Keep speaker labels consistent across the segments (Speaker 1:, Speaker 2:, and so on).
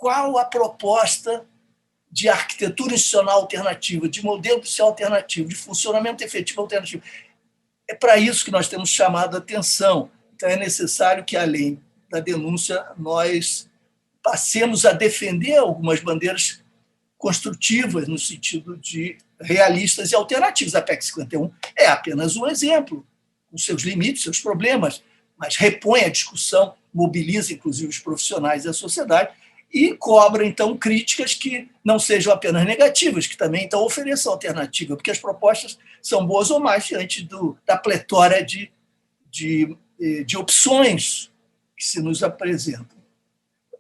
Speaker 1: qual a proposta de arquitetura institucional alternativa, de modelo policial alternativo, de funcionamento efetivo alternativo. É para isso que nós temos chamado a atenção. Então, é necessário que, além da denúncia, nós passemos a defender algumas bandeiras construtivas, no sentido de realistas e alternativas. A PEC 51 é apenas um exemplo, com seus limites, seus problemas, mas repõe a discussão, mobiliza, inclusive, os profissionais e a sociedade, e cobra, então, críticas que não sejam apenas negativas, que também, então, ofereçam alternativa, porque as propostas são boas ou más diante da pletora de opções que se nos apresentam.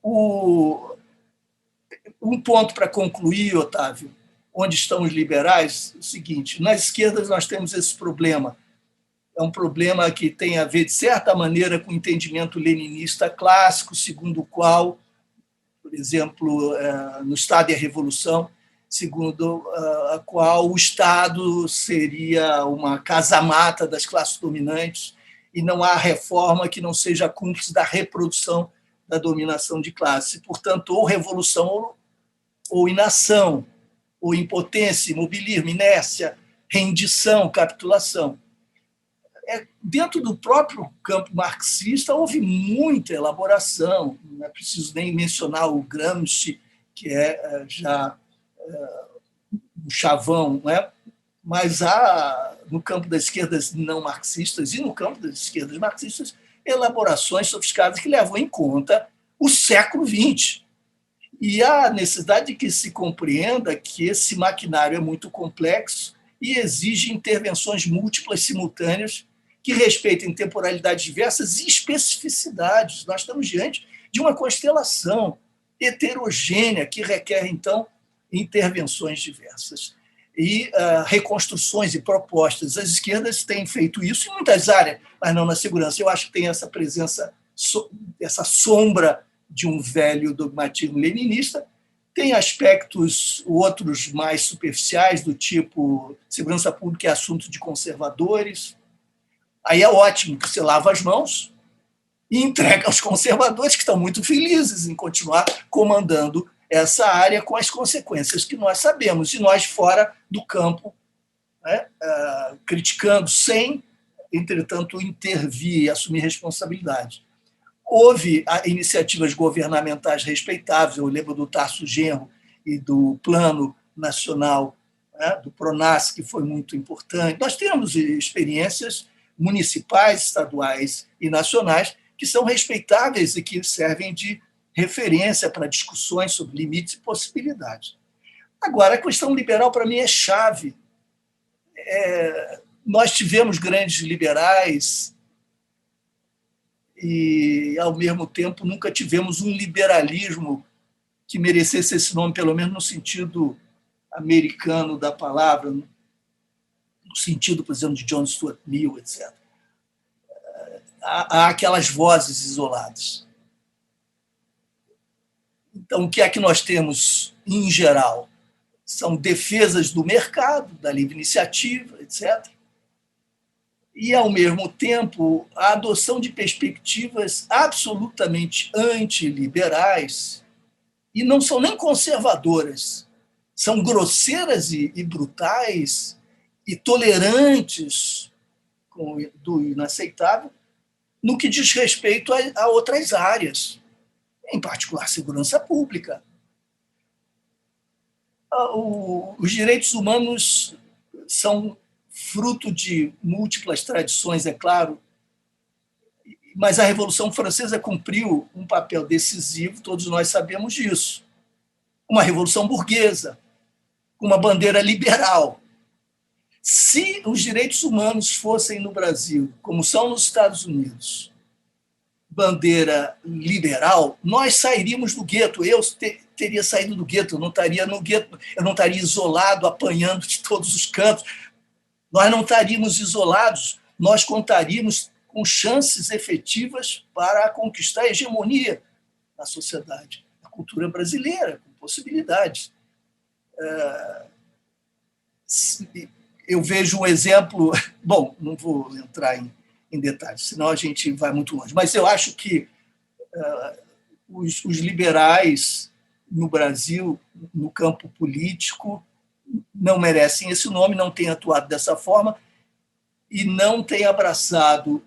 Speaker 1: Um ponto para concluir, Otávio, onde estão os liberais, é o seguinte: nas esquerdas nós temos esse problema. É um problema que tem a ver, de certa maneira, com o entendimento leninista clássico, segundo o qual, por exemplo, no Estado e a Revolução, segundo a qual o Estado seria uma casa-mata das classes dominantes e não há reforma que não seja cúmplice da reprodução da dominação de classe. Portanto, ou revolução ou inação, ou impotência, imobilismo, inércia, rendição, capitulação. Dentro do próprio campo marxista houve muita elaboração, não é preciso nem mencionar o Gramsci, que é já um chavão, não é? Mas há, no campo das esquerdas não marxistas e no campo das esquerdas marxistas, elaborações sofisticadas que levam em conta o século XX. E há necessidade de que se compreenda que esse maquinário é muito complexo e exige intervenções múltiplas, simultâneas, que respeitem temporalidades diversas e especificidades. Nós estamos diante de uma constelação heterogênea que requer, então, intervenções diversas e reconstruções e propostas. As esquerdas têm feito isso em muitas áreas, mas não na segurança. Eu acho que tem essa presença, essa sombra de um velho dogmatismo leninista. Tem aspectos outros mais superficiais, do tipo segurança pública é assunto de conservadores. Aí é ótimo que você lava as mãos e entrega aos conservadores, que estão muito felizes em continuar comandando essa área com as consequências que nós sabemos, e nós fora do campo, né, criticando sem, entretanto, intervir e assumir responsabilidade. Houve iniciativas governamentais respeitáveis, eu lembro do Tarso Genro e do Plano Nacional, né, do PRONAS, que foi muito importante. Nós temos experiências municipais, estaduais e nacionais que são respeitáveis e que servem de referência para discussões sobre limites e possibilidades. Agora, a questão liberal, para mim, é chave. Nós tivemos grandes liberais e, ao mesmo tempo, nunca tivemos um liberalismo que merecesse esse nome, pelo menos no sentido americano da palavra, no sentido, por exemplo, de John Stuart Mill, etc. Há aquelas vozes isoladas. Então, o que é que nós temos, em geral? São defesas do mercado, da livre iniciativa, etc. E, ao mesmo tempo, a adoção de perspectivas absolutamente antiliberais, e não são nem conservadoras, são grosseiras e brutais e tolerantes do inaceitável no que diz respeito a outras áreas, em particular segurança pública. Os direitos humanos são fruto de múltiplas tradições, é claro, mas a Revolução Francesa cumpriu um papel decisivo, todos nós sabemos disso. Uma revolução burguesa, uma bandeira liberal. Se os direitos humanos fossem no Brasil, como são nos Estados Unidos, bandeira liberal, nós sairíamos do gueto. Eu teria saído do gueto, eu não estaria no gueto, eu não estaria isolado, apanhando de todos os cantos. Nós não estaríamos isolados, nós contaríamos com chances efetivas para conquistar a hegemonia na sociedade, na cultura brasileira, com possibilidades. Eu vejo um exemplo, bom, não vou entrar em detalhes, senão a gente vai muito longe, mas eu acho que os liberais no Brasil, no campo político, não merecem esse nome, não têm atuado dessa forma e não têm abraçado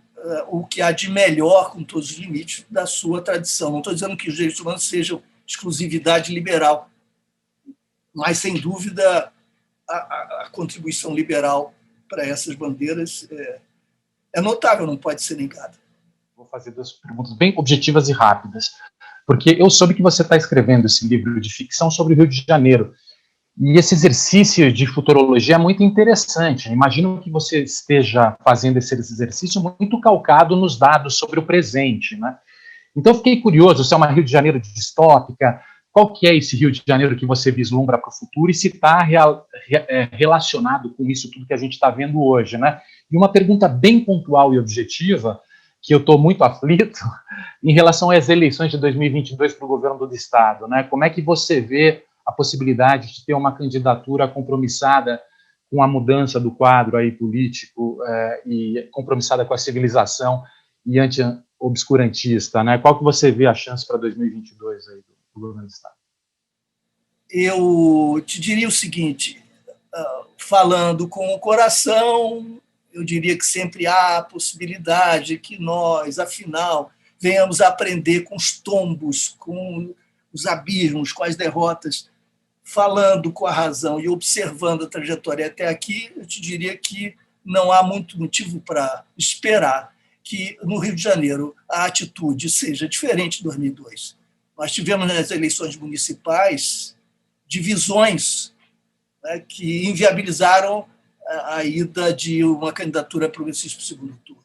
Speaker 1: o que há de melhor, com todos os limites, da sua tradição. Não estou dizendo que os direitos humanos sejam exclusividade liberal, mas, sem dúvida, a contribuição liberal para essas bandeiras é notável, não pode ser negada.
Speaker 2: Vou fazer 2 perguntas bem objetivas e rápidas, porque eu soube que você está escrevendo esse livro de ficção sobre o Rio de Janeiro, e esse exercício de futurologia é muito interessante. Imagino que você esteja fazendo esse exercício muito calcado nos dados sobre o presente, né? Então, eu fiquei curioso se é uma Rio de Janeiro distópica, qual que é esse Rio de Janeiro que você vislumbra para o futuro e se está relacionado com isso tudo que a gente está vendo hoje, né? E uma pergunta bem pontual e objetiva, que eu estou muito aflito, em relação às eleições de 2022 para o governo do Estado, né? Como é que você vê a possibilidade de ter uma candidatura compromissada com a mudança do quadro aí político e compromissada com a civilização e anti-obscurantista, né? Qual que você vê a chance para 2022 aí do governo do Estado?
Speaker 1: Eu te diria o seguinte, falando com o coração, eu diria que sempre há a possibilidade que nós, afinal, venhamos a aprender com os tombos, com os abismos, com as derrotas. Falando com a razão e observando a trajetória até aqui, eu te diria que não há muito motivo para esperar que no Rio de Janeiro a atitude seja diferente de 2002. Nós tivemos nas eleições municipais divisões, né, que inviabilizaram a ida de uma candidatura progressista para o segundo turno.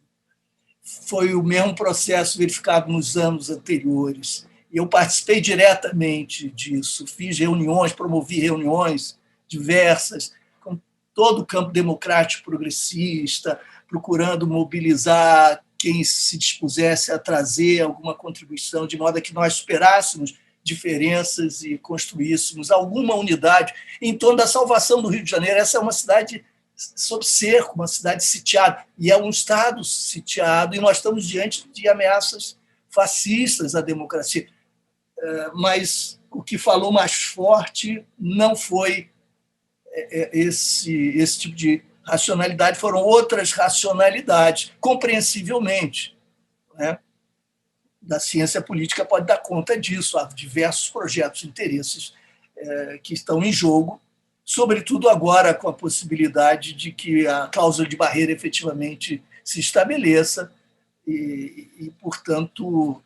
Speaker 1: Foi o mesmo processo verificado nos anos anteriores. E eu participei diretamente disso, fiz reuniões, promovi reuniões diversas, com todo o campo democrático progressista, procurando mobilizar quem se dispusesse a trazer alguma contribuição, de modo a que nós superássemos diferenças e construíssemos alguma unidade em torno da salvação do Rio de Janeiro. Essa é uma cidade sob cerco, uma cidade sitiada, e é um Estado sitiado, e nós estamos diante de ameaças fascistas à democracia. Mas o que falou mais forte não foi esse tipo de racionalidade, foram outras racionalidades, compreensivelmente, né? Da ciência política pode dar conta disso, há diversos projetos, interesses que estão em jogo, sobretudo agora com a possibilidade de que a cláusula de barreira efetivamente se estabeleça e portanto,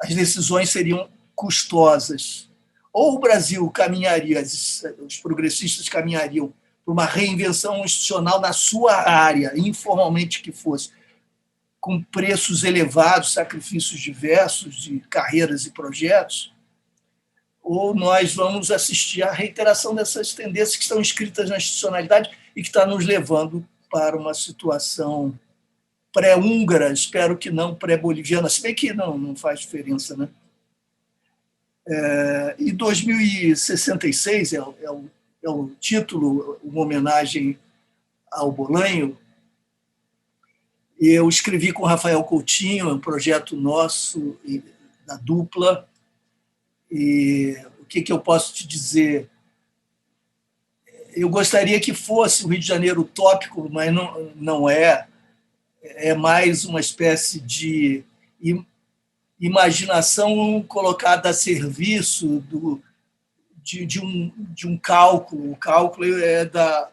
Speaker 1: as decisões seriam custosas. Ou o Brasil caminharia, os progressistas caminhariam para uma reinvenção institucional na sua área, informalmente que fosse, com preços elevados, sacrifícios diversos de carreiras e projetos, ou nós vamos assistir à reiteração dessas tendências que estão inscritas na institucionalidade e que está nos levando para uma situação pré-húngara, espero que não pré-boliviana, se bem que não faz diferença, né? E 2066 é o título, uma homenagem ao Bolanho. Eu escrevi com o Rafael Coutinho, um projeto nosso, da dupla, e o que eu posso te dizer? Eu gostaria que fosse o Rio de Janeiro utópico, mas não é. É mais uma espécie de imaginação colocada a serviço de um cálculo. O cálculo é da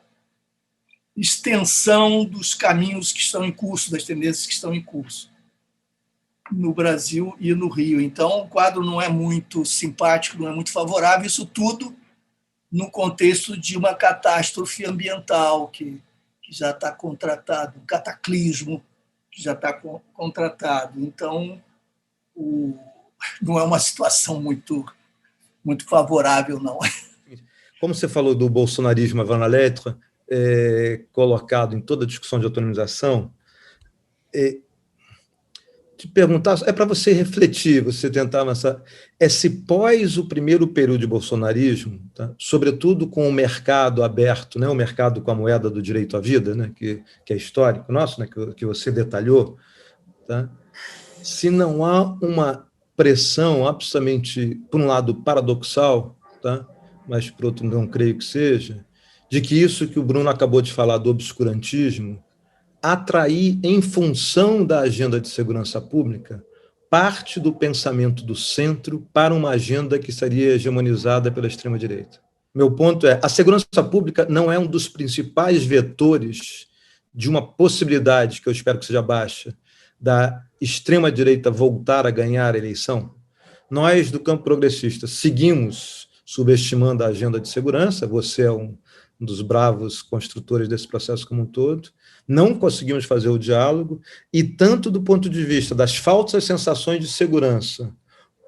Speaker 1: extensão dos caminhos que estão em curso, das tendências que estão em curso no Brasil e no Rio. Então, o quadro não é muito simpático, não é muito favorável, isso tudo no contexto de uma catástrofe ambiental que já está contratado, um cataclismo que já está contratado. Então, não é uma situação muito favorável, não.
Speaker 3: Como você falou do bolsonarismo avant la lettre, colocado em toda a discussão de autonomização, te perguntar, é para você refletir, você tentar avançar, se pós o primeiro período de bolsonarismo, tá? Sobretudo com o mercado aberto, né? O mercado com a moeda do direito à vida, né? que é histórico nosso, né? que você detalhou, tá? Se não há uma pressão absolutamente, por um lado, paradoxal, tá? Mas, por outro, não creio que seja, de que isso que o Bruno acabou de falar do obscurantismo, atrair, em função da agenda de segurança pública, parte do pensamento do centro para uma agenda que seria hegemonizada pela extrema-direita. Meu ponto é, a segurança pública não é um dos principais vetores de uma possibilidade, que eu espero que seja baixa, da extrema-direita voltar a ganhar a eleição. Nós, do campo progressista, seguimos subestimando a agenda de segurança, você é um dos bravos construtores desse processo como um todo, não conseguimos fazer o diálogo, e tanto do ponto de vista das falsas sensações de segurança,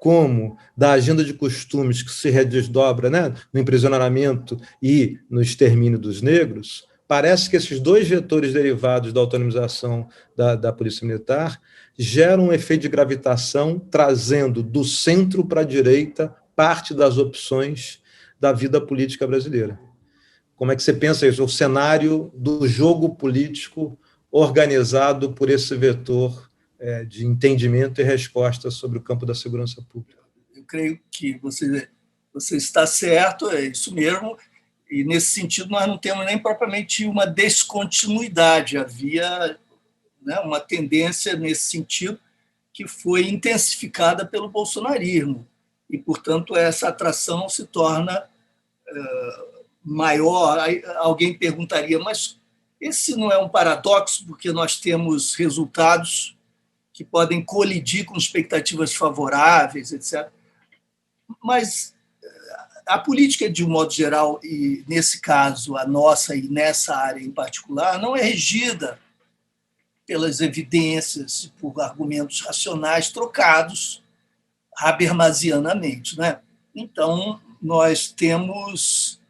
Speaker 3: como da agenda de costumes que se redesdobra, né, no emprisionamento e no extermínio dos negros, parece que esses dois vetores derivados da autonomização da Polícia Militar geram um efeito de gravitação, trazendo do centro para a direita parte das opções da vida política brasileira. Como é que você pensa isso? O cenário do jogo político organizado por esse vetor de entendimento e resposta sobre o campo da segurança pública.
Speaker 1: Eu creio que você está certo, é isso mesmo, e nesse sentido nós não temos nem propriamente uma descontinuidade, havia, né, uma tendência nesse sentido que foi intensificada pelo bolsonarismo, e, portanto, essa atração se torna maior. Aí alguém perguntaria, mas esse não é um paradoxo, porque nós temos resultados que podem colidir com expectativas favoráveis, etc. Mas a política, de um modo geral, e nesse caso a nossa e nessa área em particular, não é regida pelas evidências, por argumentos racionais trocados habermasianamente, né? Então, nós temos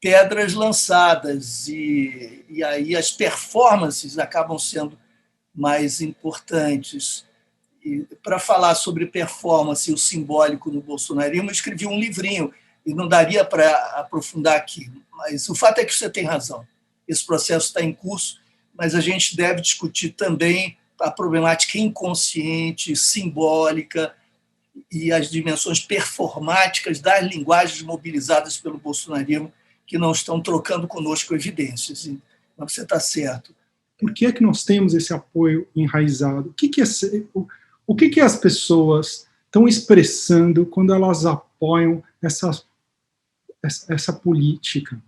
Speaker 1: pedras lançadas e aí as performances acabam sendo mais importantes. E para falar sobre performance e o simbólico no bolsonarismo, eu escrevi um livrinho e não daria para aprofundar aqui, mas o fato é que você tem razão. Esse processo está em curso, mas a gente deve discutir também a problemática inconsciente, simbólica e as dimensões performáticas das linguagens mobilizadas pelo bolsonarismo, que não estão trocando conosco evidências. Mas você está certo.
Speaker 4: Por que é que nós temos esse apoio enraizado? O que as pessoas estão expressando quando elas apoiam essa política?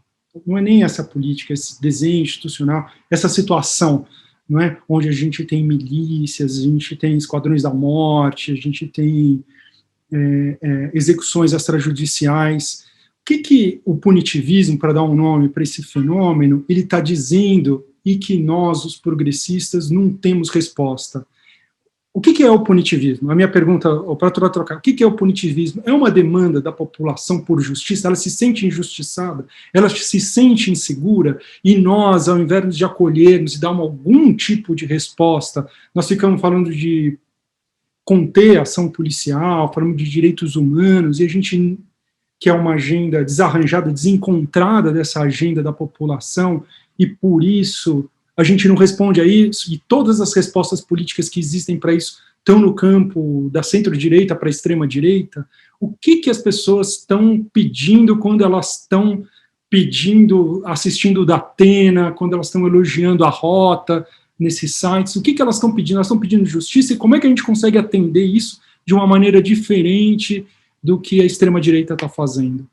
Speaker 4: Não é nem essa política, esse desenho institucional, essa situação, não é? Onde a gente tem milícias, a gente tem esquadrões da morte, a gente tem execuções extrajudiciais. O que o punitivismo, para dar um nome para esse fenômeno, ele está dizendo e que nós, os progressistas, não temos resposta? O que é o punitivismo? A minha pergunta, para trocar, o que é o punitivismo? É uma demanda da população por justiça? Ela se sente injustiçada? Ela se sente insegura? E nós, ao invés de acolhermos e dar algum tipo de resposta, nós ficamos falando de conter a ação policial, falando de direitos humanos, e a gente quer uma agenda desarranjada, desencontrada dessa agenda da população, e por isso a gente não responde a isso, e todas as respostas políticas que existem para isso estão no campo da centro-direita para a extrema-direita. O que as pessoas estão pedindo quando elas estão assistindo o Datena, quando elas estão elogiando a rota nesses sites? O que elas estão pedindo? Elas estão pedindo justiça, e como é que a gente consegue atender isso de uma maneira diferente do que a extrema-direita está fazendo?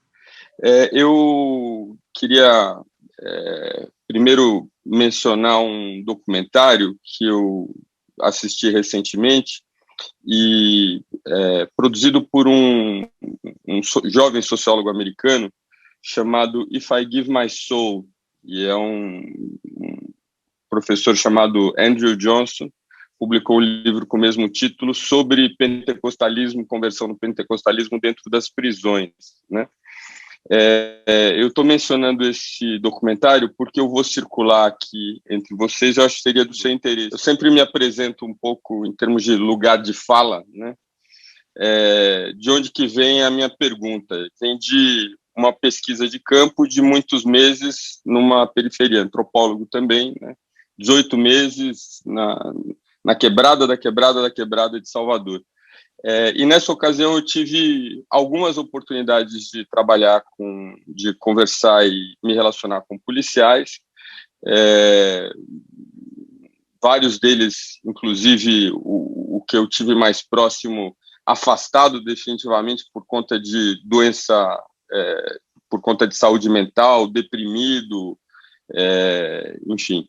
Speaker 5: Eu queria primeiro mencionar um documentário que eu assisti recentemente e produzido por um jovem sociólogo americano chamado If I Give My Soul, e é um professor chamado Andrew Johnson, publicou um livro com o mesmo título sobre pentecostalismo, conversão no pentecostalismo dentro das prisões, né? Eu estou mencionando esse documentário porque eu vou circular aqui entre vocês, eu acho que seria do seu interesse. Eu sempre me apresento um pouco em termos de lugar de fala, né? De onde que vem a minha pergunta? Vem de uma pesquisa de campo de muitos meses numa periferia, antropólogo também, né? 18 meses na quebrada da quebrada da quebrada de Salvador. E nessa ocasião eu tive algumas oportunidades de trabalhar de conversar e me relacionar com policiais, vários deles, inclusive o que eu tive mais próximo, afastado definitivamente por conta de doença, por conta de saúde mental, deprimido, enfim.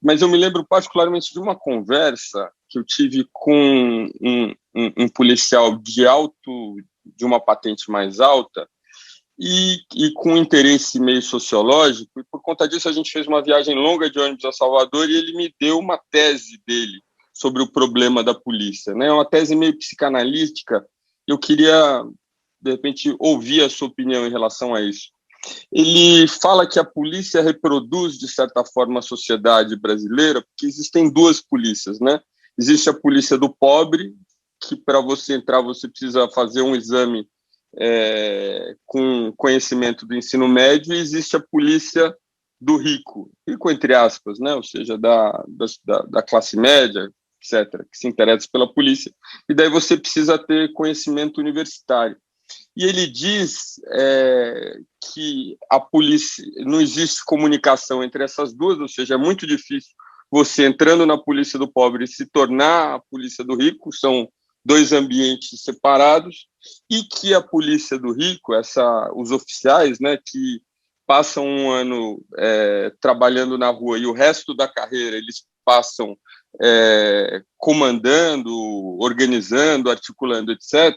Speaker 5: Mas eu me lembro particularmente de uma conversa que eu tive com um policial de uma patente mais alta e com interesse meio sociológico, e por conta disso a gente fez uma viagem longa de ônibus a Salvador e ele me deu uma tese dele sobre o problema da polícia, né? Uma tese meio psicanalítica. Eu queria, de repente, ouvir a sua opinião em relação a isso. Ele fala que a polícia reproduz, de certa forma, a sociedade brasileira, porque existem duas polícias, né? Existe a polícia do pobre, que para você entrar você precisa fazer um exame com conhecimento do ensino médio, e existe a polícia do rico entre aspas, né? Ou seja, da classe média, etc., que se interessa pela polícia, e daí você precisa ter conhecimento universitário. E ele diz que a polícia, não existe comunicação entre essas duas, ou seja, é muito difícil você, entrando na polícia do pobre, se tornar a polícia do rico, são dois ambientes separados, e que a polícia do rico, os oficiais, né, que passam um ano trabalhando na rua e o resto da carreira eles passam comandando, organizando, articulando, etc.,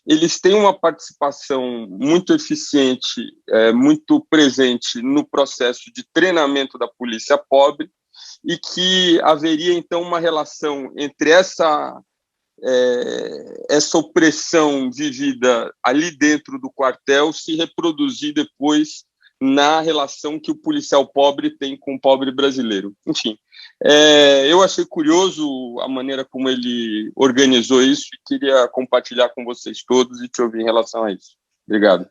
Speaker 5: eles têm uma participação muito eficiente, muito presente no processo de treinamento da polícia pobre, e que haveria, então, uma relação entre essa opressão vivida ali dentro do quartel se reproduzir depois na relação que o policial pobre tem com o pobre brasileiro. Enfim, eu achei curioso a maneira como ele organizou isso e queria compartilhar com vocês todos e te ouvir em relação a isso. Obrigado.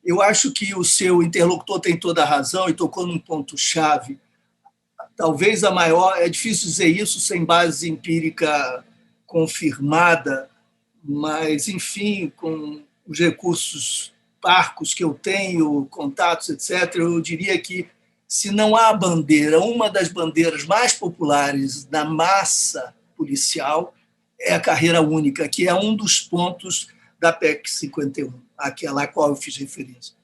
Speaker 1: Eu acho que o seu interlocutor tem toda a razão e tocou num ponto-chave. Talvez a maior, é difícil dizer isso sem base empírica confirmada, mas, enfim, com os recursos parcos que eu tenho, contatos, etc., eu diria que, se não há bandeira, uma das bandeiras mais populares da massa policial é a carreira única, que é um dos pontos da PEC 51, aquela a qual eu fiz referência.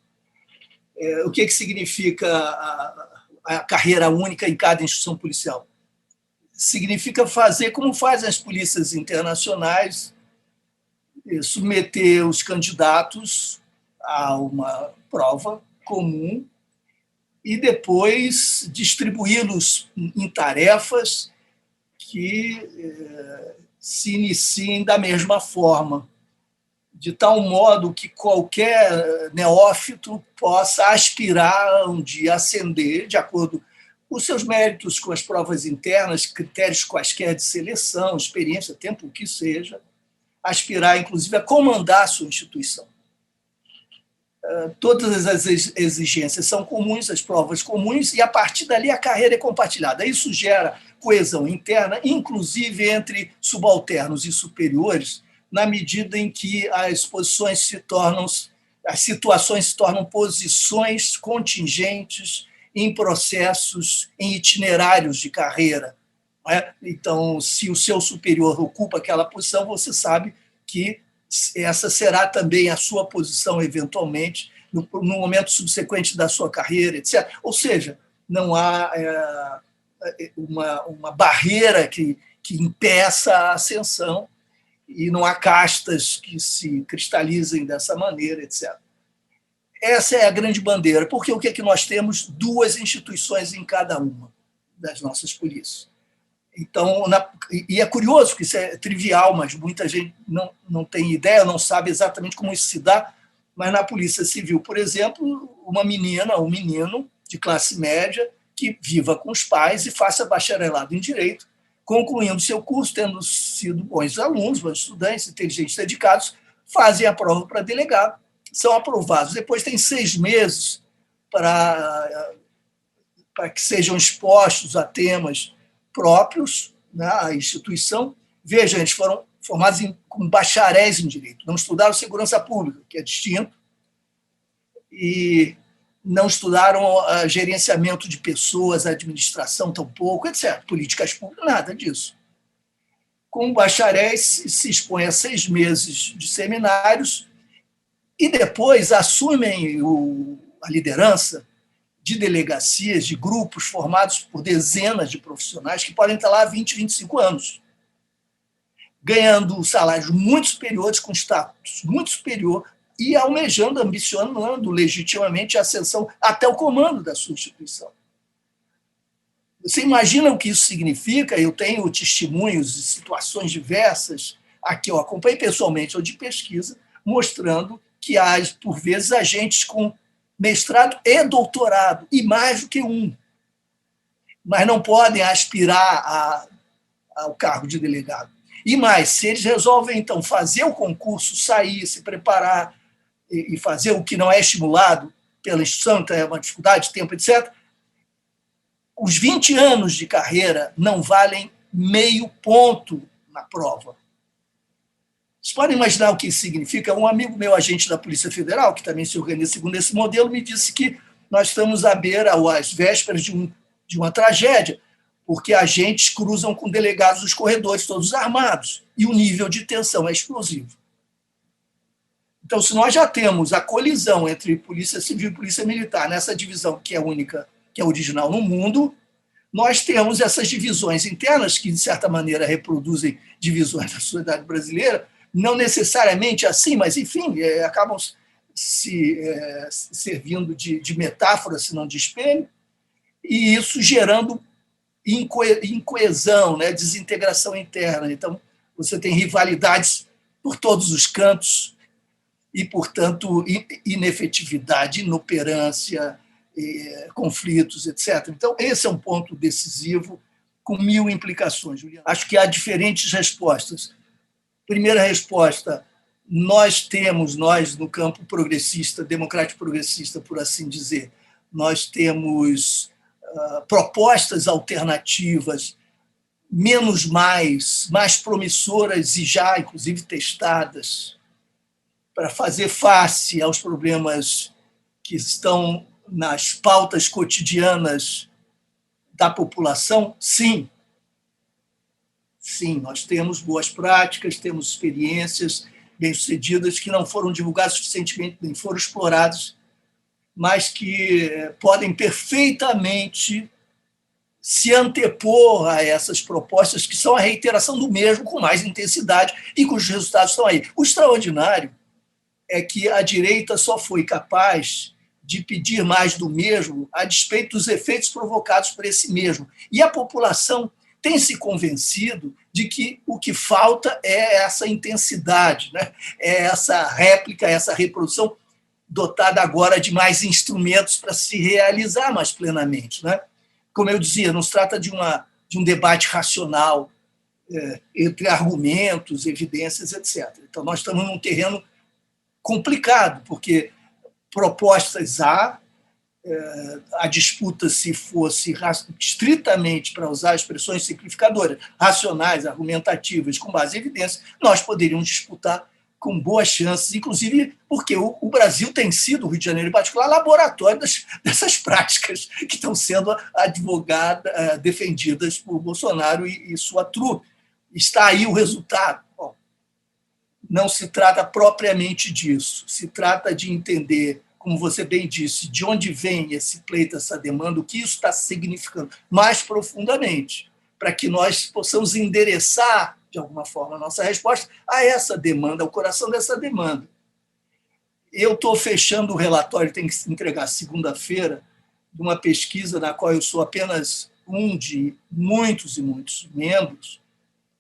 Speaker 1: O que significa a carreira única em cada instituição policial? Significa fazer como fazem as polícias internacionais, submeter os candidatos a uma prova comum e depois distribuí-los em tarefas que se iniciem da mesma forma, de tal modo que qualquer neófito possa aspirar um dia a ascender, de acordo com os seus méritos, com as provas internas, critérios quaisquer de seleção, experiência, tempo, o que seja, aspirar, inclusive, a comandar a sua instituição. Todas as exigências são comuns, as provas comuns, e, a partir dali, a carreira é compartilhada. Isso gera coesão interna, inclusive entre subalternos e superiores, na medida em que as situações se tornam posições contingentes em processos, em itinerários de carreira. Não é? Então, se o seu superior ocupa aquela posição, você sabe que essa será também a sua posição, eventualmente, no momento subsequente da sua carreira, etc. Ou seja, não há uma barreira que impeça a ascensão e não há castas que se cristalizem dessa maneira, etc. Essa é a grande bandeira, porque o que é que nós temos? Duas instituições em cada uma das nossas polícias. Então, e é curioso, que isso é trivial, mas muita gente não tem ideia, não sabe exatamente como isso se dá, mas na Polícia Civil, por exemplo, uma menina ou um menino de classe média que viva com os pais e faça bacharelado em Direito, concluindo seu curso, tendo sido bons alunos, bons estudantes, inteligentes, dedicados, fazem a prova para delegado, são aprovados. Depois tem 6 meses para que sejam expostos a temas próprios, né, à instituição, Veja, eles foram formados como bacharéis em direito, não estudaram segurança pública, que é distinto, e não estudaram gerenciamento de pessoas, administração tampouco, etc. Políticas públicas, nada disso. Com bacharéis, se expõem a 6 meses de seminários e depois assumem a liderança de delegacias, de grupos formados por dezenas de profissionais que podem estar lá há 20, 25 anos, ganhando salários muito superiores, com status muito superior e almejando, ambicionando legitimamente a ascensão até o comando da sua instituição. Você imagina o que isso significa? Eu tenho testemunhos de situações diversas, aqui eu acompanhei pessoalmente ou de pesquisa, mostrando que há, por vezes, agentes com mestrado e doutorado, e mais do que um, mas não podem aspirar ao cargo de delegado. E mais, se eles resolvem, então, fazer o concurso, sair, se preparar e fazer o que não é estimulado pela instituição, então é uma dificuldade de tempo, etc., os 20 anos de carreira não valem meio ponto na prova. Vocês podem imaginar o que isso significa? Um amigo meu, agente da Polícia Federal, que também se organiza segundo esse modelo, me disse que nós estamos à beira, ou às vésperas de uma tragédia, porque agentes cruzam com delegados nos corredores, todos armados, e o nível de tensão é explosivo. Então, se nós já temos a colisão entre Polícia Civil e Polícia Militar, nessa divisão que é única, que é original no mundo, nós temos essas divisões internas, que, de certa maneira, reproduzem divisões da sociedade brasileira, não necessariamente assim, mas, enfim, acabam servindo de metáfora, se não de espelho, e isso gerando incoesão, né, desintegração interna. Então, você tem rivalidades por todos os cantos e, portanto, inefetividade, inoperância, conflitos, etc. Então, esse é um ponto decisivo, com 1000 implicações, Juliana. Acho que há diferentes respostas. Primeira resposta, nós, no campo progressista, democrático progressista, por assim dizer, nós temos propostas alternativas menos mais promissoras e já, inclusive, testadas para fazer face aos problemas que estão nas pautas cotidianas da população. Sim. Sim, nós temos boas práticas, temos experiências bem-sucedidas que não foram divulgadas suficientemente, nem foram exploradas, mas que podem perfeitamente se antepor a essas propostas, que são a reiteração do mesmo com mais intensidade e cujos resultados estão aí. O extraordinário é que a direita só foi capaz de pedir mais do mesmo a despeito dos efeitos provocados por esse mesmo. E a população tem se convencido de que o que falta é essa intensidade, né? É essa réplica, essa reprodução dotada agora de mais instrumentos para se realizar mais plenamente, né? Como eu dizia, não se trata de um debate racional entre argumentos, evidências, etc. Então, nós estamos num terreno complicado, porque propostas há, a disputa, se fosse estritamente, para usar expressões simplificadoras, racionais, argumentativas, com base em evidência, nós poderíamos disputar com boas chances, inclusive porque o Brasil tem sido, o Rio de Janeiro em particular, laboratório dessas práticas que estão sendo advogadas, defendidas por Bolsonaro e sua trupe. Está aí o resultado. Bom, não se trata propriamente disso, se trata de entender, como você bem disse, de onde vem esse pleito, essa demanda, o que isso está significando mais profundamente, para que nós possamos endereçar, de alguma forma, a nossa resposta a essa demanda, ao coração dessa demanda. Eu estou fechando o relatório, tem que se entregar segunda-feira, de uma pesquisa na qual eu sou apenas um de muitos e muitos membros,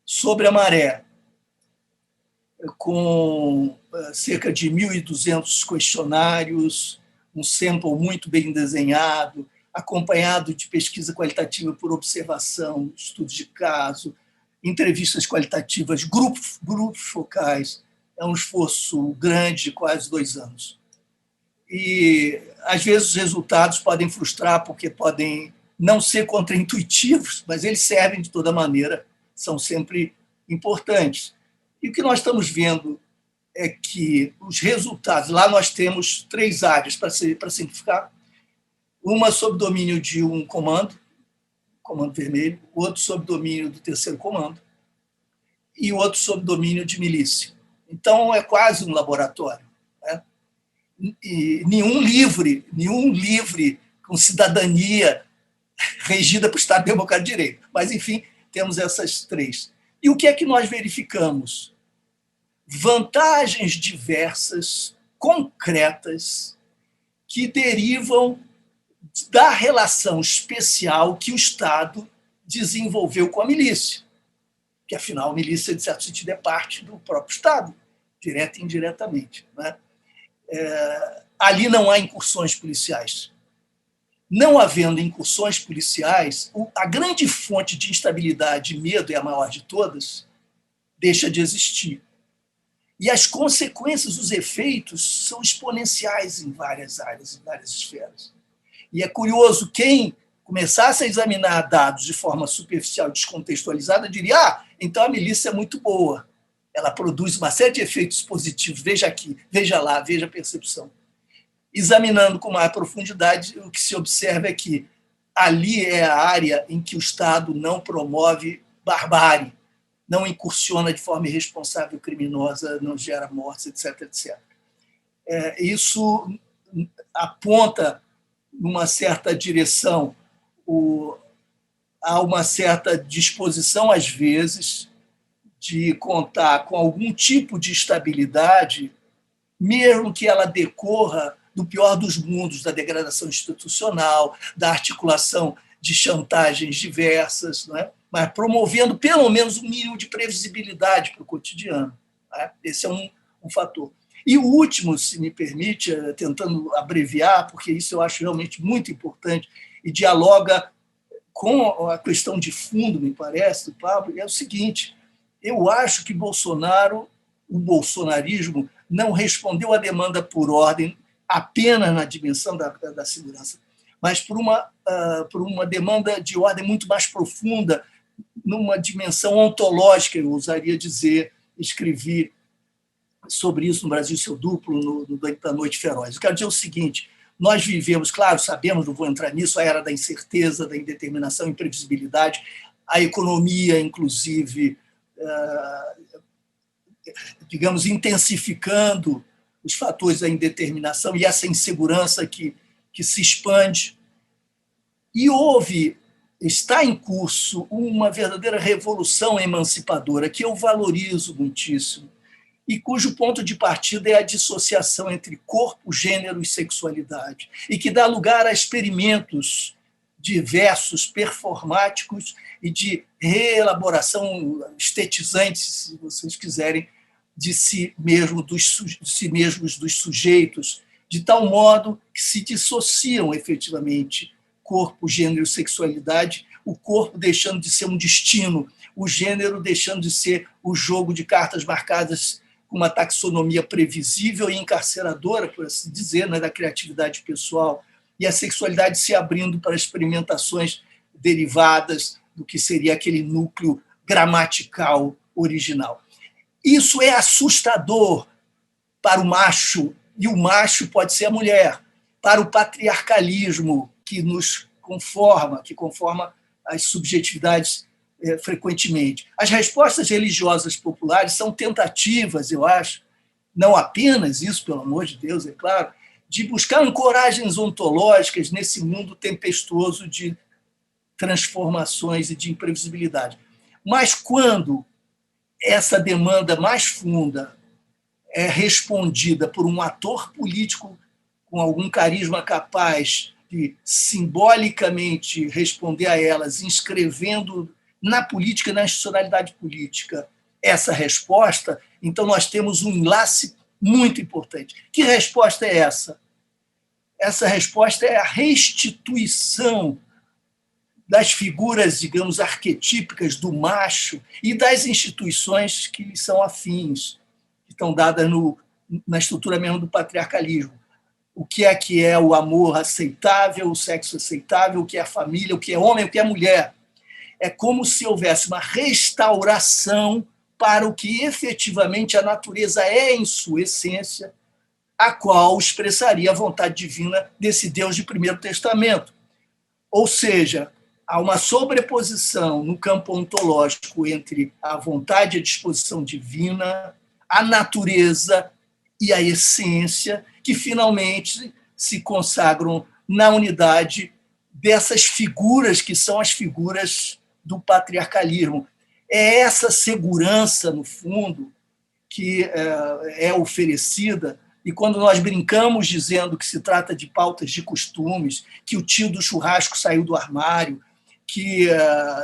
Speaker 1: sobre a maré, com cerca de 1.200 questionários, um sample muito bem desenhado, acompanhado de pesquisa qualitativa por observação, estudos de caso, entrevistas qualitativas, grupos focais. É um esforço grande, de quase 2 anos. E, às vezes, os resultados podem frustrar, porque podem não ser contraintuitivos, mas eles servem de toda maneira, são sempre importantes. E o que nós estamos vendo é que os resultados, lá nós temos 3 áreas, para simplificar, uma sob domínio de um comando vermelho, outro sob domínio do terceiro comando e outro sob domínio de milícia. Então, é quase um laboratório, né? E nenhum livre com cidadania regida por Estado Democrático de Direito. Mas, enfim, temos essas 3. E o que é que nós verificamos? Vantagens diversas, concretas, que derivam da relação especial que o Estado desenvolveu com a milícia, que, afinal, a milícia, de certo sentido, é parte do próprio Estado, direta e indiretamente, né? Ali não há incursões policiais. Não havendo incursões policiais, a grande fonte de instabilidade e medo, e a maior de todas, deixa de existir. E as consequências, os efeitos, são exponenciais em várias áreas, em várias esferas. E é curioso, quem começasse a examinar dados de forma superficial e descontextualizada diria: então a milícia é muito boa, ela produz uma série de efeitos positivos, veja aqui, veja lá, veja a percepção. Examinando com maior profundidade, o que se observa é que ali é a área em que o Estado não promove barbárie, não incursiona de forma irresponsável, criminosa, não gera mortes, etc. etc. Isso aponta numa certa direção, há uma certa disposição, às vezes, de contar com algum tipo de estabilidade, mesmo que ela decorra do pior dos mundos, da degradação institucional, da articulação de chantagens diversas, não é? Mas promovendo pelo menos um mínimo de previsibilidade para o cotidiano. Né? Esse é um fator. E o último, se me permite, tentando abreviar, porque isso eu acho realmente muito importante e dialoga com a questão de fundo, me parece, do Pablo, é o seguinte: eu acho que o bolsonarismo, não respondeu à demanda por ordem apenas na dimensão da segurança, mas por uma demanda de ordem muito mais profunda, numa dimensão ontológica, eu ousaria dizer, escrevi sobre isso no Brasil Seu Duplo, da Noite Feroz. Eu quero dizer o seguinte: nós vivemos, claro, sabemos, não vou entrar nisso, a era da incerteza, da indeterminação, imprevisibilidade, a economia, inclusive, digamos, intensificando os fatores da indeterminação e essa insegurança que se expande. E está em curso uma verdadeira revolução emancipadora, que eu valorizo muitíssimo, e cujo ponto de partida é a dissociação entre corpo, gênero e sexualidade, e que dá lugar a experimentos diversos, performáticos e de reelaboração estetizante, se vocês quiserem, de si mesmos, dos sujeitos, de tal modo que se dissociam efetivamente corpo, gênero e sexualidade, o corpo deixando de ser um destino, o gênero deixando de ser o jogo de cartas marcadas com uma taxonomia previsível e encarceradora, por assim dizer, né, da criatividade pessoal, e a sexualidade se abrindo para experimentações derivadas do que seria aquele núcleo gramatical original. Isso é assustador para o macho, e o macho pode ser a mulher, para o patriarcalismo que nos conforma, que conforma as subjetividades frequentemente. As respostas religiosas populares são tentativas, eu acho, não apenas isso, pelo amor de Deus, é claro, de buscar ancoragens ontológicas nesse mundo tempestuoso de transformações e de imprevisibilidade. Mas quando essa demanda mais funda é respondida por um ator político com algum carisma capaz de simbolicamente responder a elas, inscrevendo na política, na institucionalidade política, essa resposta, então nós temos um enlace muito importante. Que resposta é essa? Essa resposta é a restituição das figuras, digamos, arquetípicas do macho e das instituições que lhes são afins, que estão dadas na estrutura mesmo do patriarcalismo. O que é o amor aceitável, o sexo aceitável, o que é a família, o que é homem, o que é mulher. É como se houvesse uma restauração para o que efetivamente a natureza é em sua essência, a qual expressaria a vontade divina desse Deus de Primeiro Testamento. Ou seja, há uma sobreposição no campo ontológico entre a vontade e a disposição divina, a natureza e a essência, que finalmente se consagram na unidade dessas figuras que são as figuras do patriarcalismo. É essa segurança, no fundo, que é oferecida. E quando nós brincamos dizendo que se trata de pautas de costumes, que o tio do churrasco saiu do armário, que,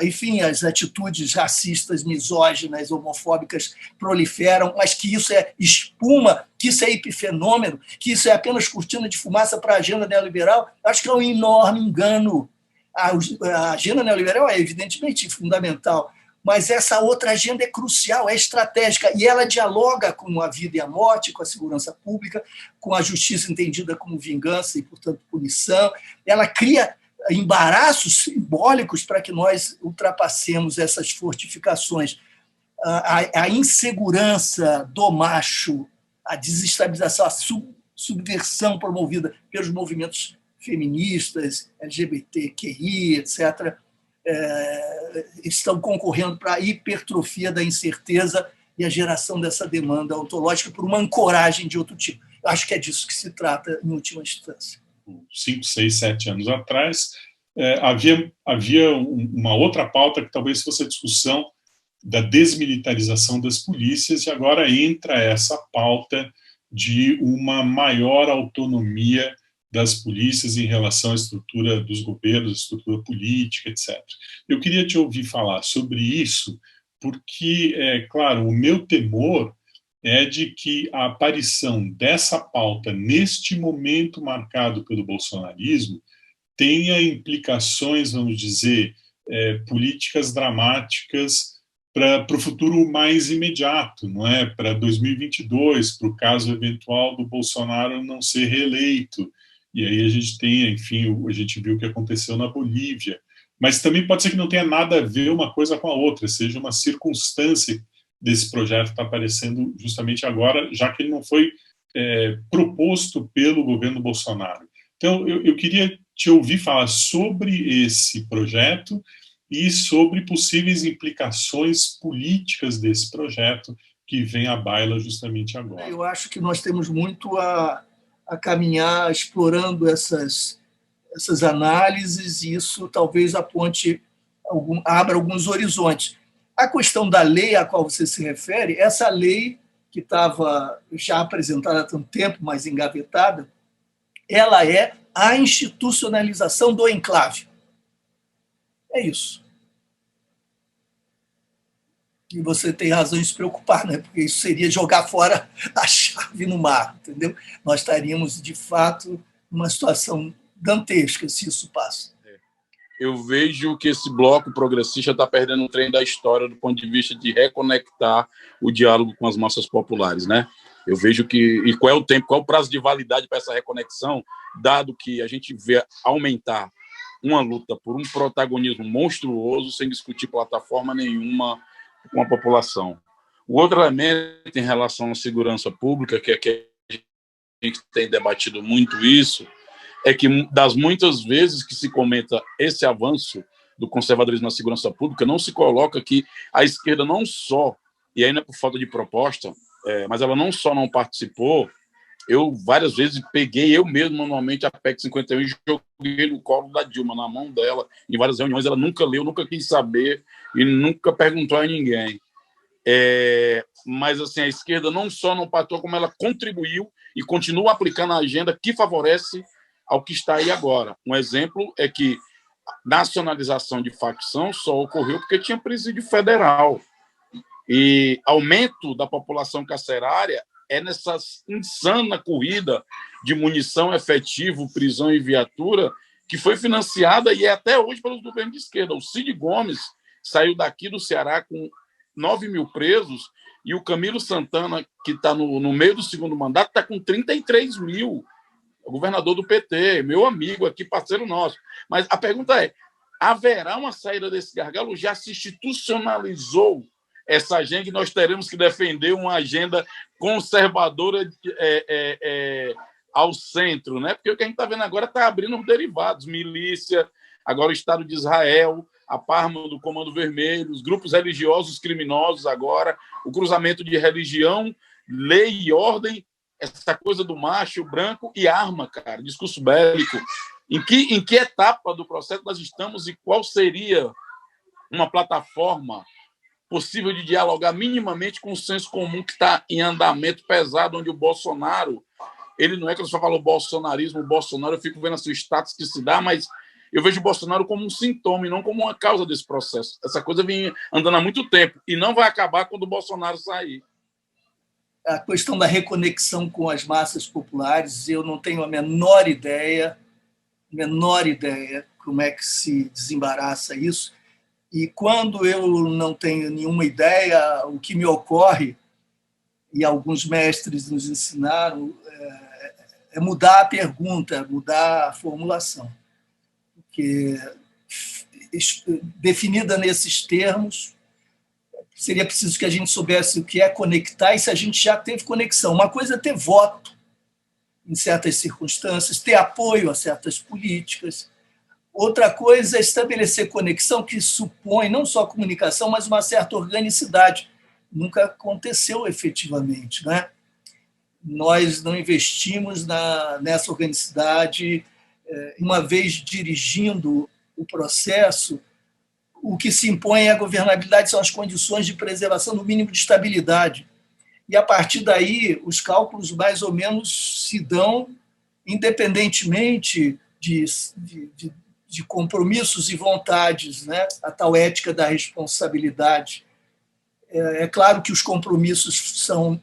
Speaker 1: enfim, as atitudes racistas, misóginas, homofóbicas proliferam, mas que isso é espuma, que isso é epifenômeno, que isso é apenas cortina de fumaça para a agenda neoliberal, acho que é um enorme engano. A agenda neoliberal é evidentemente fundamental, mas essa outra agenda é crucial, é estratégica, e ela dialoga com a vida e a morte, com a segurança pública, com a justiça entendida como vingança e, portanto, punição. Ela cria embaraços simbólicos para que nós ultrapassemos essas fortificações. A insegurança do macho, a desestabilização, a subversão promovida pelos movimentos feministas, LGBTQI, etc., estão concorrendo para a hipertrofia da incerteza e a geração dessa demanda ontológica por uma ancoragem de outro tipo. Eu acho que é disso que se trata, em última instância.
Speaker 6: 5, 6, 7 anos atrás, havia uma outra pauta que talvez fosse a discussão da desmilitarização das polícias, e agora entra essa pauta de uma maior autonomia das polícias em relação à estrutura dos governos, estrutura política, etc. Eu queria te ouvir falar sobre isso, porque, claro, o meu temor é de que a aparição dessa pauta neste momento marcado pelo bolsonarismo tenha implicações, vamos dizer, políticas dramáticas para o futuro mais imediato, não é? Para 2022, para o caso eventual do Bolsonaro não ser reeleito. E aí a gente tem, enfim, a gente viu o que aconteceu na Bolívia. Mas também pode ser que não tenha nada a ver uma coisa com a outra, seja uma circunstância desse projeto está aparecendo justamente agora, já que ele não foi proposto pelo governo Bolsonaro. Então, eu queria te ouvir falar sobre esse projeto e sobre possíveis implicações políticas desse projeto que vem à baila justamente agora.
Speaker 1: Eu acho que nós temos muito a caminhar explorando essas análises, e isso talvez abra alguns horizontes. A questão da lei a qual você se refere, essa lei que estava já apresentada há tanto tempo, mas engavetada, ela é a institucionalização do enclave. É isso. E você tem razão em se preocupar, né? Porque isso seria jogar fora a chave no mar, entendeu? Nós estaríamos, de fato, numa situação dantesca se isso passa.
Speaker 7: Eu vejo que esse bloco progressista está perdendo um trem da história do ponto de vista de reconectar o diálogo com as massas populares, né? Eu vejo que... E qual é o tempo, qual é o prazo de validade para essa reconexão, dado que a gente vê aumentar uma luta por um protagonismo monstruoso sem discutir plataforma nenhuma com a população. O outro elemento em relação à segurança pública, que é que a gente tem debatido muito isso, é que das muitas vezes que se comenta esse avanço do conservadorismo na segurança pública, não se coloca que a esquerda não só, e aí não é por falta de proposta, mas ela não só não participou, eu várias vezes peguei eu mesmo manualmente a PEC 51 e joguei no colo da Dilma, na mão dela, em várias reuniões, ela nunca leu, nunca quis saber e nunca perguntou a ninguém. Mas assim, a esquerda não só não participou, como ela contribuiu e continua aplicando a agenda que favorece ao que está aí agora. Um exemplo é que nacionalização de facção só ocorreu porque tinha presídio federal. E aumento da população carcerária é nessa insana corrida de munição efetivo, prisão e viatura, que foi financiada e é até hoje pelos governos de esquerda. O Cid Gomes saiu daqui do Ceará com 9 mil presos e o Camilo Santana, que está no meio do segundo mandato, está com 33 mil. O governador do PT, meu amigo aqui, parceiro nosso. Mas a pergunta é, haverá uma saída desse gargalo? Já se institucionalizou essa agenda, nós teremos que defender uma agenda conservadora ao centro, né? Porque o que a gente está vendo agora está abrindo os derivados, milícia, agora o Estado de Israel, a Parma do Comando Vermelho, os grupos religiosos criminosos agora, o cruzamento de religião, lei e ordem, essa coisa do macho, branco e arma, cara, discurso bélico. Em que etapa do processo nós estamos e qual seria uma plataforma possível de dialogar minimamente com o senso comum que está em andamento pesado, onde o Bolsonaro, ele não é que eu só falo bolsonarismo, o Bolsonaro, eu fico vendo assim, o status que se dá, mas eu vejo o Bolsonaro como um sintoma e não como uma causa desse processo. Essa coisa vem andando há muito tempo e não vai acabar quando o Bolsonaro sair.
Speaker 1: A questão da reconexão com as massas populares, eu não tenho a menor ideia como é que se desembaraça isso. E quando eu não tenho nenhuma ideia, o que me ocorre, e alguns mestres nos ensinaram, é mudar a pergunta, mudar a formulação. Porque, definida nesses termos, seria preciso que a gente soubesse o que é conectar e se a gente já teve conexão. Uma coisa é ter voto em certas circunstâncias, ter apoio a certas políticas. Outra coisa é estabelecer conexão que supõe não só comunicação, mas uma certa organicidade. Nunca aconteceu efetivamente, né? Nós não investimos nessa organicidade. Uma vez dirigindo o processo, o que se impõe à governabilidade são as condições de preservação do mínimo de estabilidade. E, a partir daí, os cálculos mais ou menos se dão independentemente de compromissos e vontades, né? A tal ética da responsabilidade. É claro que os compromissos são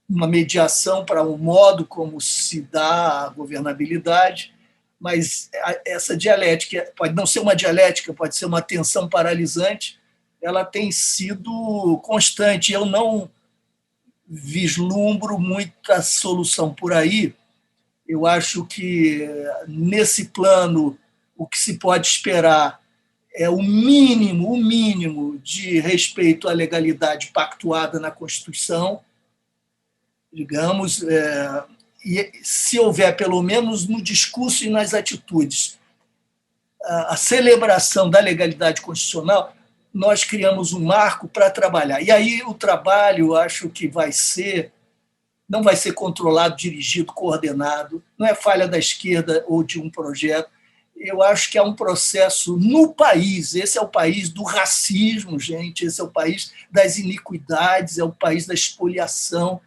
Speaker 1: uma mediação para o modo como se dá a governabilidade, mas essa dialética pode não ser uma dialética, pode ser uma tensão paralisante, ela tem sido constante. Eu não vislumbro muita solução por aí. Eu acho que, nesse plano, o que se pode esperar é o mínimo de respeito à legalidade pactuada na Constituição, digamos, e se houver, pelo menos no discurso e nas atitudes, a celebração da legalidade constitucional, nós criamos um marco para trabalhar. E aí o trabalho, acho que não vai ser controlado, dirigido, coordenado, não é falha da esquerda ou de um projeto. Eu acho que é um processo no país. Esse é o país do racismo, gente, esse é o país das iniquidades, é o país da expoliação.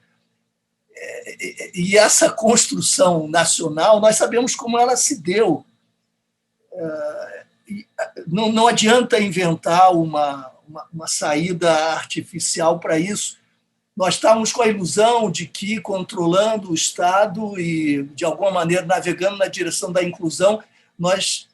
Speaker 1: E essa construção nacional, nós sabemos como ela se deu. Não adianta inventar uma saída artificial para isso. Nós estávamos com a ilusão de que, controlando o Estado e, de alguma maneira, navegando na direção da inclusão, nós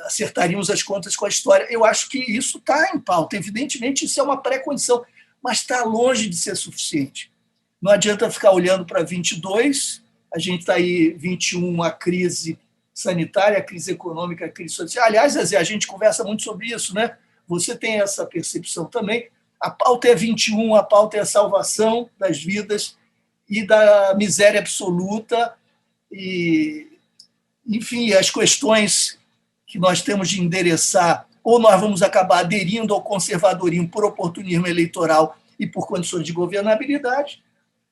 Speaker 1: acertaríamos as contas com a história. Eu acho que isso está em pauta. Evidentemente, isso é uma pré-condição, mas está longe de ser suficiente. Não adianta ficar olhando para 22, a gente está aí, 21, a crise sanitária, a crise econômica, a crise social. Aliás, Zé, a gente conversa muito sobre isso, né? Você tem essa percepção também. A pauta é 21, a pauta é a salvação das vidas e da miséria absoluta. E, enfim, as questões que nós temos de endereçar, ou nós vamos acabar aderindo ao conservadorismo por oportunismo eleitoral e por condições de governabilidade,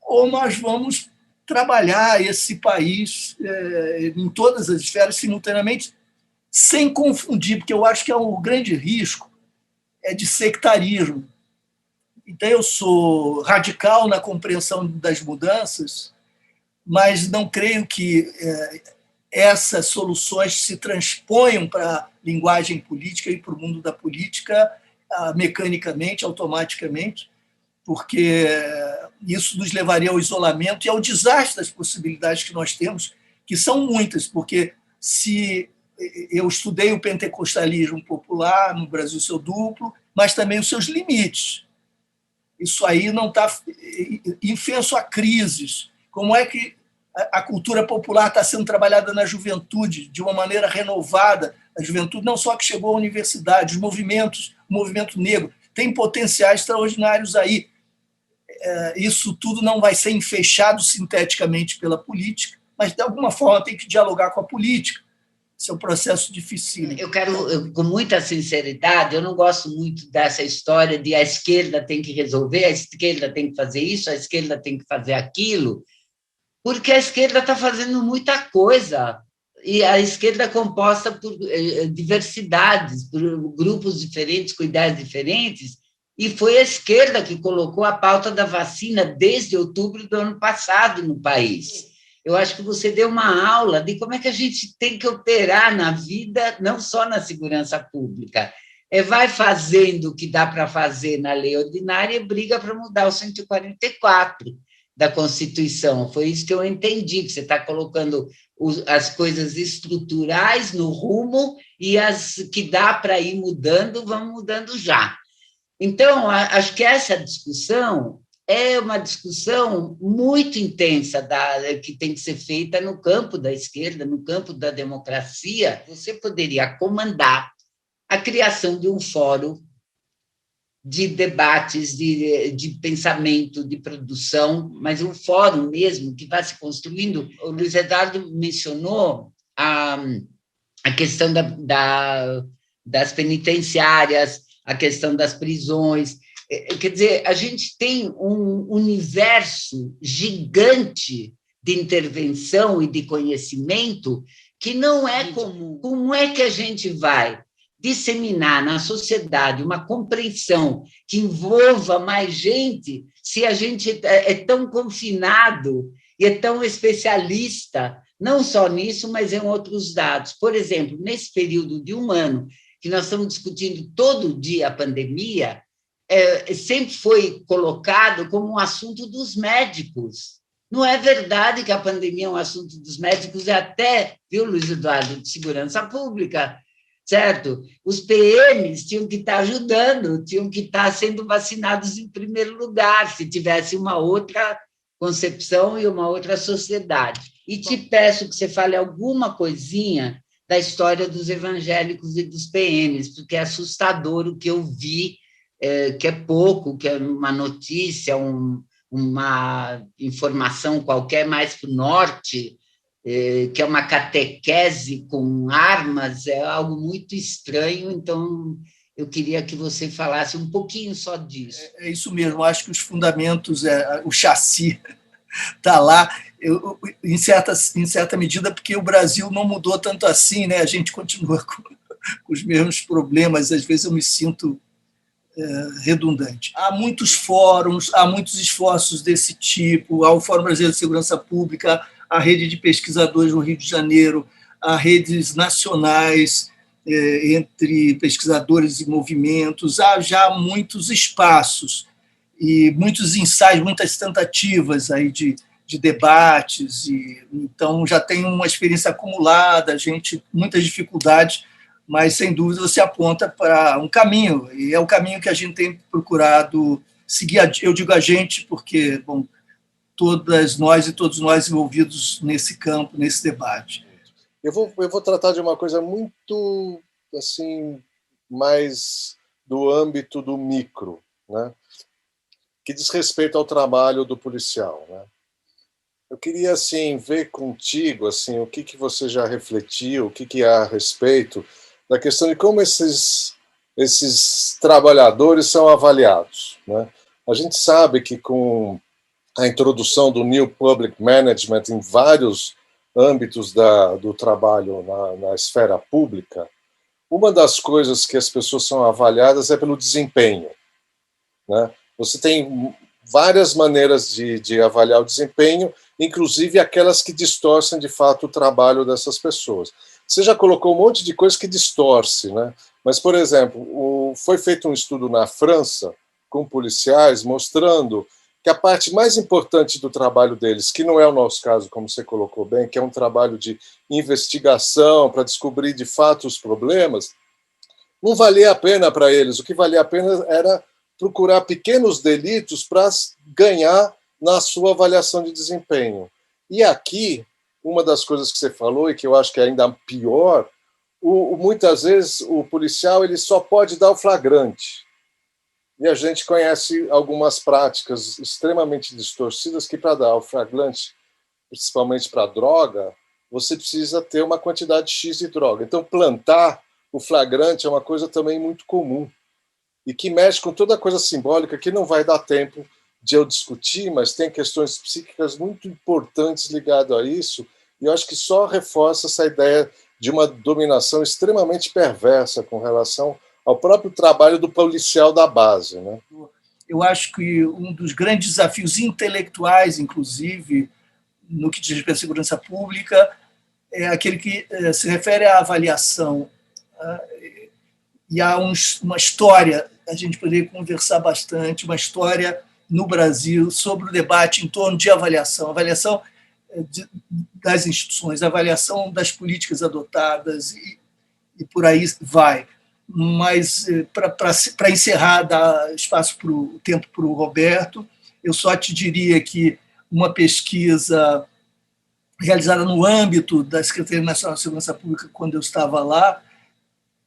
Speaker 1: ou nós vamos trabalhar esse país em todas as esferas simultaneamente, sem confundir, porque eu acho que o grande risco é de sectarismo. Então, eu sou radical na compreensão das mudanças, mas não creio que essas soluções se transponham para a linguagem política e para o mundo da política mecanicamente, automaticamente, porque isso nos levaria ao isolamento e ao desastre das possibilidades que nós temos, que são muitas, porque se eu estudei o pentecostalismo popular no Brasil Seu Duplo, mas também os seus limites. Isso aí não está infenso a crises. Como é que a cultura popular está sendo trabalhada na juventude de uma maneira renovada? A juventude não só que chegou à universidade, os movimentos, o movimento negro, tem potenciais extraordinários aí. Isso tudo não vai ser enfeixado sinteticamente pela política, mas, de alguma forma, tem que dialogar com a política. Esse é um processo difícil.
Speaker 8: Eu quero, com muita sinceridade, eu não gosto muito dessa história de a esquerda tem que resolver, a esquerda tem que fazer isso, a esquerda tem que fazer aquilo, porque a esquerda está fazendo muita coisa, e a esquerda é composta por diversidades, por grupos diferentes, com ideias diferentes, e foi a esquerda que colocou a pauta da vacina desde outubro do ano passado no país. Eu acho que você deu uma aula de como é que a gente tem que operar na vida, não só na segurança pública. Vai fazendo o que dá para fazer na lei ordinária e briga para mudar o 144 da Constituição. Foi isso que eu entendi, que você está colocando as coisas estruturais no rumo e as que dá para ir mudando, vão mudando já. Então, acho que essa discussão é uma discussão muito intensa que tem que ser feita no campo da esquerda, no campo da democracia. Você poderia comandar a criação de um fórum de debates, de pensamento, de produção, mas um fórum mesmo que vai se construindo. O Luiz Eduardo mencionou a questão das penitenciárias, a questão das prisões. Quer dizer, a gente tem um universo gigante de intervenção e de conhecimento que não é comum. Como é que a gente vai disseminar na sociedade uma compreensão que envolva mais gente se a gente é tão confinado e é tão especialista, não só nisso, mas em outros dados? Por exemplo, nesse período de um ano que nós estamos discutindo todo dia a pandemia, sempre foi colocado como um assunto dos médicos. Não é verdade que a pandemia é um assunto dos médicos, até, viu, Luiz Eduardo, de segurança pública, certo? Os PMs tinham que estar ajudando, tinham que estar sendo vacinados em primeiro lugar, se tivesse uma outra concepção e uma outra sociedade. E te peço que você fale alguma coisinha da história dos evangélicos e dos PMs, porque é assustador o que eu vi, que é pouco, que é uma notícia, uma informação qualquer mais para o norte, que é uma catequese com armas, é algo muito estranho. Então, eu queria que você falasse um pouquinho só disso.
Speaker 1: É isso mesmo, acho que os fundamentos, o chassi está lá, em certa medida, porque o Brasil não mudou tanto assim, né? A gente continua com os mesmos problemas, às vezes eu me sinto redundante. Há muitos fóruns, há muitos esforços desse tipo, há o Fórum Brasileiro de Segurança Pública, a rede de pesquisadores no Rio de Janeiro, há redes nacionais entre pesquisadores e movimentos, há já muitos espaços e muitos ensaios, muitas tentativas aí de debates, e então já tem uma experiência acumulada, muitas dificuldades, mas, sem dúvida, você aponta para um caminho, e é o caminho que a gente tem procurado seguir. Eu digo a gente porque, bom, todas nós e todos nós envolvidos nesse campo, nesse debate.
Speaker 9: Eu vou tratar de uma coisa muito, assim, mais do âmbito do micro, né? Que diz respeito ao trabalho do policial, né? Eu queria, assim, ver contigo, assim, o que você já refletiu, o que há a respeito da questão de como esses trabalhadores são avaliados, né? A gente sabe que com a introdução do New Public Management em vários âmbitos do trabalho na esfera pública, uma das coisas que as pessoas são avaliadas é pelo desempenho, né? Você tem várias maneiras de avaliar o desempenho, inclusive aquelas que distorcem de fato o trabalho dessas pessoas. Você já colocou um monte de coisa que distorce, né? Mas, por exemplo, foi feito um estudo na França com policiais mostrando que a parte mais importante do trabalho deles, que não é o nosso caso, como você colocou bem, que é um trabalho de investigação para descobrir de fato os problemas, não valia a pena para eles. O que valia a pena era procurar pequenos delitos para ganhar na sua avaliação de desempenho. E aqui, uma das coisas que você falou, e que eu acho que é ainda pior, muitas vezes o policial ele só pode dar o flagrante. E a gente conhece algumas práticas extremamente distorcidas que, para dar o flagrante, principalmente para droga, você precisa ter uma quantidade X de droga. Então, plantar o flagrante é uma coisa também muito comum e que mexe com toda a coisa simbólica que não vai dar tempo de eu discutir, mas tem questões psíquicas muito importantes ligadas a isso, e eu acho que só reforça essa ideia de uma dominação extremamente perversa com relação ao próprio trabalho do policial da base, né?
Speaker 1: Eu acho que um dos grandes desafios intelectuais, inclusive, no que diz respeito à segurança pública, é aquele que se refere à avaliação. E há uma história, a gente poderia conversar bastante, uma história no Brasil sobre o debate em torno de avaliação das instituições, avaliação das políticas adotadas e por aí vai. Mas, para encerrar, dar espaço para o tempo para o Roberto, eu só te diria que uma pesquisa realizada no âmbito da Secretaria Nacional de Segurança Pública, quando eu estava lá,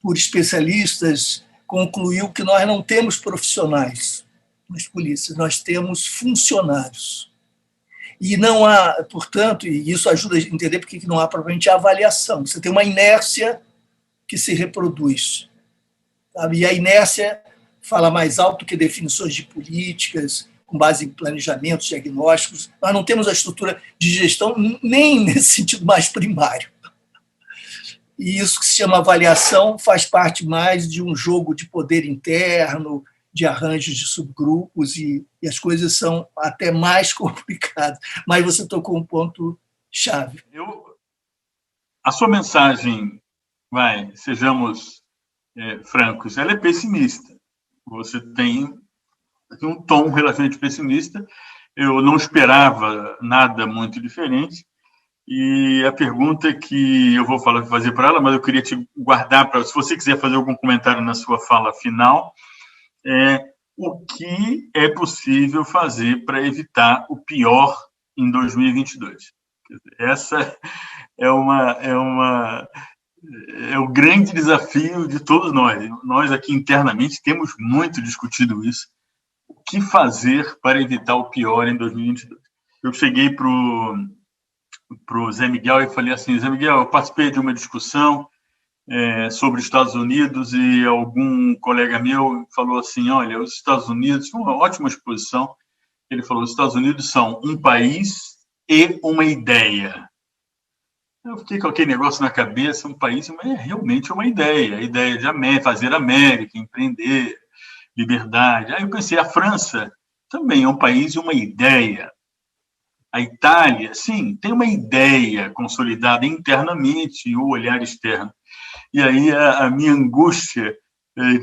Speaker 1: por especialistas, concluiu que nós não temos profissionais nas polícias, nós temos funcionários. E não há, portanto, e isso ajuda a entender por que não há propriamente avaliação. Você tem uma inércia que se reproduz. Sabe? E a inércia fala mais alto que definições de políticas, com base em planejamentos, diagnósticos. Nós não temos a estrutura de gestão nem nesse sentido mais primário. E isso que se chama avaliação faz parte mais de um jogo de poder interno, de arranjos de subgrupos, e as coisas são até mais complicadas. Mas você tocou um ponto-chave.
Speaker 10: A sua mensagem, sejamos francos, ela é pessimista. Você tem um tom relativamente pessimista. Eu não esperava nada muito diferente. E a pergunta que eu vou fazer para ela, mas eu queria te guardar para, se você quiser fazer algum comentário na sua fala final, o que é possível fazer para evitar o pior em 2022? Essa é o grande desafio de todos nós. Nós aqui internamente temos muito discutido isso. O que fazer para evitar o pior em 2022? Eu cheguei para o Zé Miguel e falei assim: Zé Miguel, eu participei de uma discussão sobre os Estados Unidos e algum colega meu falou assim: olha, os Estados Unidos, foi uma ótima exposição, ele falou: os Estados Unidos são um país e uma ideia. Eu fiquei com aquele negócio na cabeça, um país, mas é realmente uma ideia, a ideia de fazer América, empreender, liberdade. Aí eu pensei, a França também é um país e uma ideia. A Itália, sim, tem uma ideia consolidada internamente e o olhar externo. E aí a minha angústia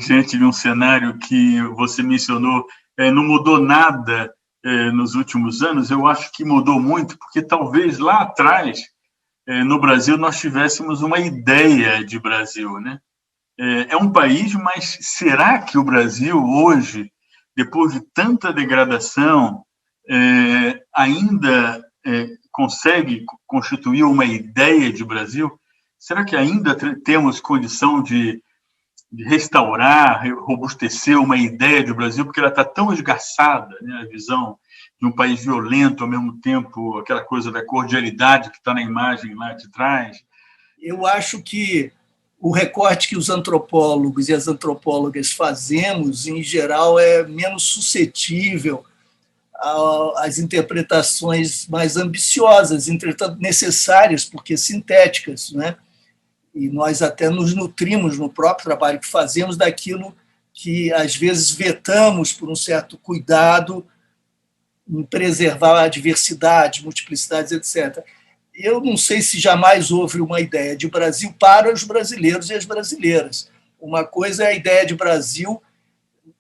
Speaker 10: diante de um cenário que você mencionou não mudou nada nos últimos anos. Eu acho que mudou muito, porque talvez lá atrás, no Brasil, nós tivéssemos uma ideia de Brasil, né? É um país, mas será que o Brasil hoje, depois de tanta degradação, ainda consegue constituir uma ideia de Brasil? Será que ainda temos condição de restaurar, robustecer uma ideia de Brasil, porque ela está tão esgarçada, né? A visão de um país violento, ao mesmo tempo, aquela coisa da cordialidade que está na imagem lá de trás.
Speaker 1: Eu acho que o recorte que os antropólogos e as antropólogas fazemos, em geral, é menos suscetível às interpretações mais ambiciosas, entretanto necessárias, porque sintéticas, né? E nós até nos nutrimos no próprio trabalho que fazemos daquilo que, às vezes, vetamos por um certo cuidado em preservar a diversidade, multiplicidades, etc. Eu não sei se jamais houve uma ideia de Brasil para os brasileiros e as brasileiras. Uma coisa é a ideia de Brasil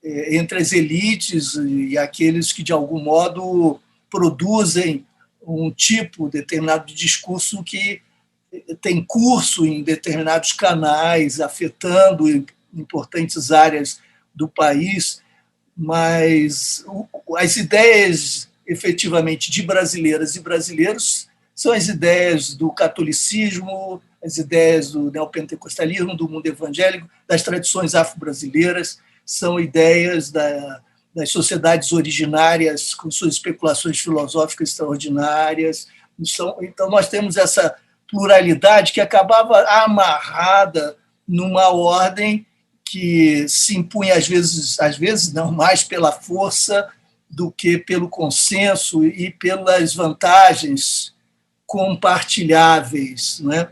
Speaker 1: entre as elites e aqueles que, de algum modo, produzem um tipo determinado de discurso que tem curso em determinados canais, afetando importantes áreas do país, mas as ideias, efetivamente, de brasileiras e brasileiros são as ideias do catolicismo, as ideias do neopentecostalismo, do mundo evangélico, das tradições afro-brasileiras, são ideias das sociedades originárias, com suas especulações filosóficas extraordinárias. Então, nós temos essa pluralidade que acabava amarrada numa ordem que se impunha, às vezes não mais pela força do que pelo consenso e pelas vantagens compartilháveis, né,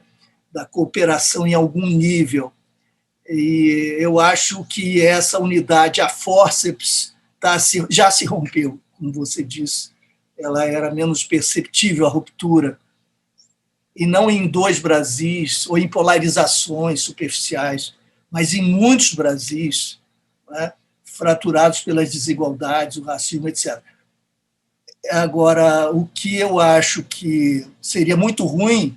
Speaker 1: da cooperação em algum nível. E eu acho que essa unidade, a fórceps, já se rompeu, como você disse. Ela era menos perceptível, a ruptura, e não em dois Brasis ou em polarizações superficiais, mas em muitos Brasis, né, fraturados pelas desigualdades, o racismo, etc. Agora, o que eu acho que seria muito ruim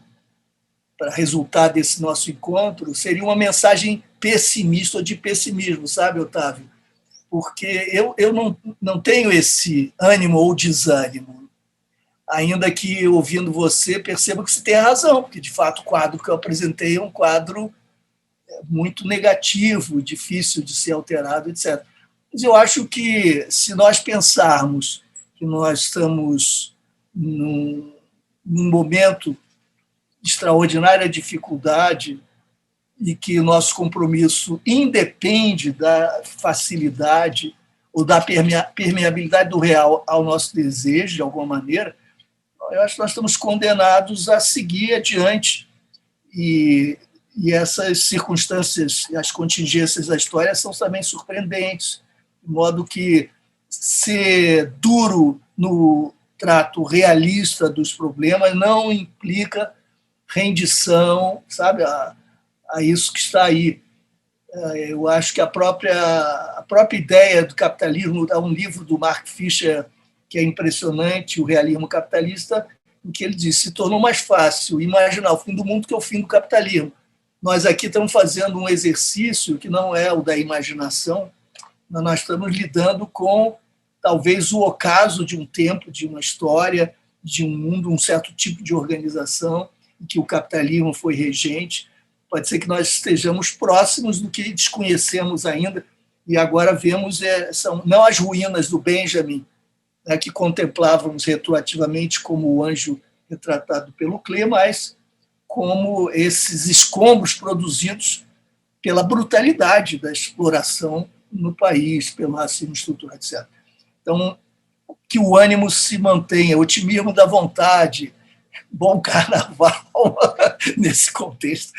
Speaker 1: para resultar desse nosso encontro seria uma mensagem pessimista ou de pessimismo, sabe, Otávio? Porque eu não tenho esse ânimo ou desânimo, ainda que, ouvindo você, perceba que você tem razão, porque, de fato, o quadro que eu apresentei é um quadro muito negativo, difícil de ser alterado, etc. Mas eu acho que, se nós pensarmos que nós estamos num momento de extraordinária dificuldade e que o nosso compromisso independe da facilidade ou da permeabilidade do real ao nosso desejo, de alguma maneira, eu acho que nós estamos condenados a seguir adiante. E essas circunstâncias, as contingências da história são também surpreendentes, de modo que ser duro no trato realista dos problemas não implica rendição, sabe, a isso que está aí. Eu acho que a própria ideia do capitalismo, há um livro do Mark Fisher que é impressionante, O Realismo Capitalista, em que ele diz: se tornou mais fácil imaginar o fim do mundo que o fim do capitalismo. Nós aqui estamos fazendo um exercício que não é o da imaginação, mas nós estamos lidando com, talvez, o ocaso de um tempo, de uma história, de um mundo, um certo tipo de organização, em que o capitalismo foi regente. Pode ser que nós estejamos próximos do que desconhecemos ainda, e agora vemos, são não as ruínas do Benjamin, né, que contemplávamos retroativamente como o anjo retratado pelo Klee, mas como esses escombros produzidos pela brutalidade da exploração no país, pelo racismo estrutural, etc. Então, que o ânimo se mantenha, o otimismo da vontade, bom carnaval nesse contexto.